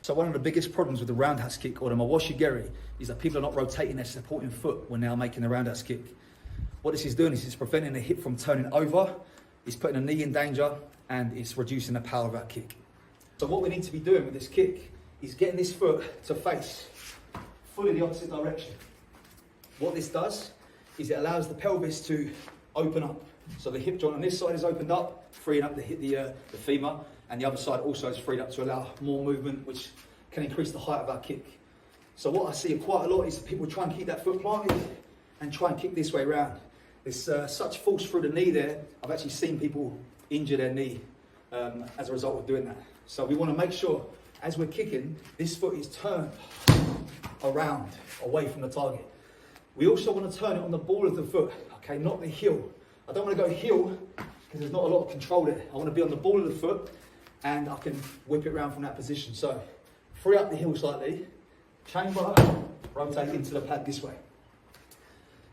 So one of the biggest problems with the roundhouse kick or the Mawashi Geri is that people are not rotating their supporting foot when they are making the roundhouse kick. What this is doing is it's preventing the hip from turning over, it's putting the knee in danger, and it's reducing the power of our kick. So what we need to be doing with this kick is getting this foot to face fully the opposite direction. What this does is it allows the pelvis to open up. So the hip joint on this side is opened up, freeing up the femur, and the other side also is freed up to allow more movement, which can increase the height of our kick. So what I see quite a lot is people try and keep that foot planted and try and kick this way around. There's such force through the knee there. I've actually seen people injure their knee as a result of doing that. So we want to make sure, as we're kicking, this foot is turned around, away from the target. We also want to turn it on the ball of the foot, okay, not the heel. I don't want to go heel because there's not a lot of control there. I want to be on the ball of the foot and I can whip it around from that position. So free up the heel slightly, chamber, rotate into the pad this way.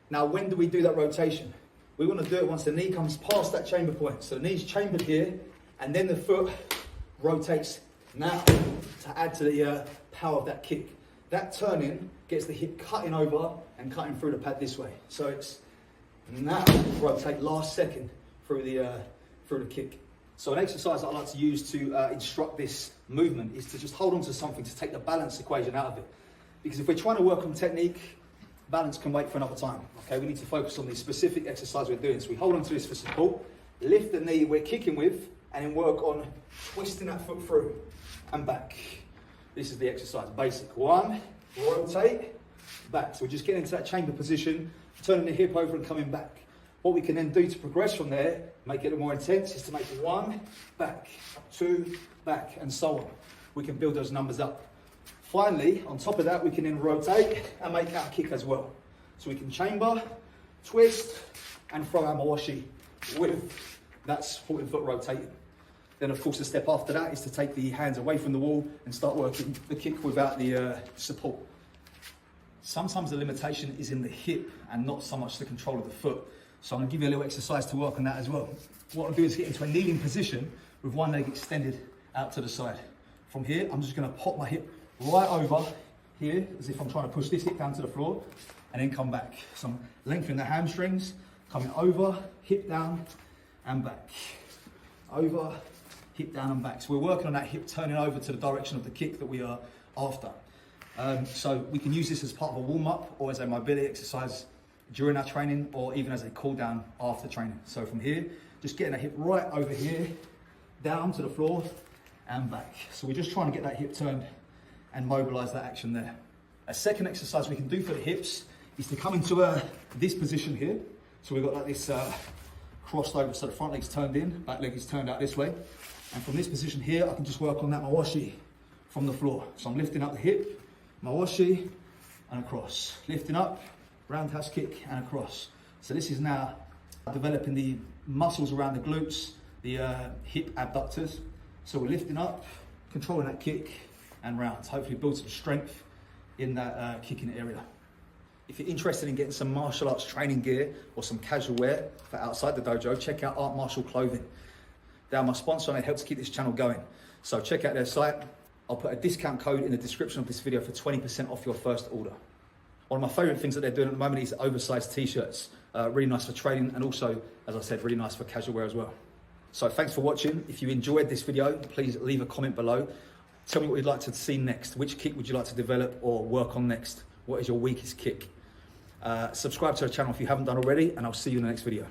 Now, when do we do that rotation? We want to do it once the knee comes past that chamber point. So the knee's chambered here, and then the foot rotates now to add to the power of that kick. That turning gets the hip cutting over and cutting through the pad this way. So it's now rotate last second through the kick. So an exercise that I like to use to instruct this movement is to just hold on to something to take the balance equation out of it. Because if we're trying to work on technique, balance can wait for another time. Okay, we need to focus on the specific exercise we're doing. So we hold on to this for support, lift the knee we're kicking with, and then work on twisting that foot through and back. This is the exercise, basic. One, rotate, back. So we're just getting into that chamber position, turning the hip over and coming back. What we can then do to progress from there, make it more intense, is to make one, back, two, back, and so on. We can build those numbers up. Finally, on top of that, we can then rotate and make our kick as well. So we can chamber, twist, and throw our Mawashi with that supporting foot rotating. Then of course the step after that is to take the hands away from the wall and start working the kick without the support. Sometimes the limitation is in the hip and not so much the control of the foot. So I'm going to give you a little exercise to work on that as well. What I'll do is get into a kneeling position with one leg extended out to the side. From here, I'm just going to pop my hip right over here, as if I'm trying to push this hip down to the floor, and then come back. So I'm lengthening the hamstrings, coming over, hip down, and back. Over, hip down and back. So we're working on that hip turning over to the direction of the kick that we are after. So we can use this as part of a warm-up or as a mobility exercise during our training, or even as a cool down after training. So from here, just getting a hip right over here, down to the floor and back. So we're just trying to get that hip turned and mobilize that action there. A second exercise we can do for the hips is to come into this position here. So we've got like this crossed over, so the front leg's turned in, back leg is turned out this way. And from this position here, I can just work on that Mawashi from the floor. So I'm lifting up the hip, Mawashi, and across. Lifting up, roundhouse kick, and across. So this is now developing the muscles around the glutes, the hip abductors. So we're lifting up, controlling that kick, and round. Hopefully build some strength in that kicking area. If you're interested in getting some martial arts training gear or some casual wear for outside the dojo, check out Art Martial Clothing. They are my sponsor and it helps keep this channel going. So check out their site. I'll put a discount code in the description of this video for 20% off your first order. One of my favorite things that they're doing at the moment is oversized t-shirts. Really nice for training, and also, as I said, really nice for casual wear as well. So thanks for watching. If you enjoyed this video, please leave a comment below. Tell me what you'd like to see next. Which kick would you like to develop or work on next? What is your weakest kick? Subscribe to our channel if you haven't done already, and I'll see you in the next video.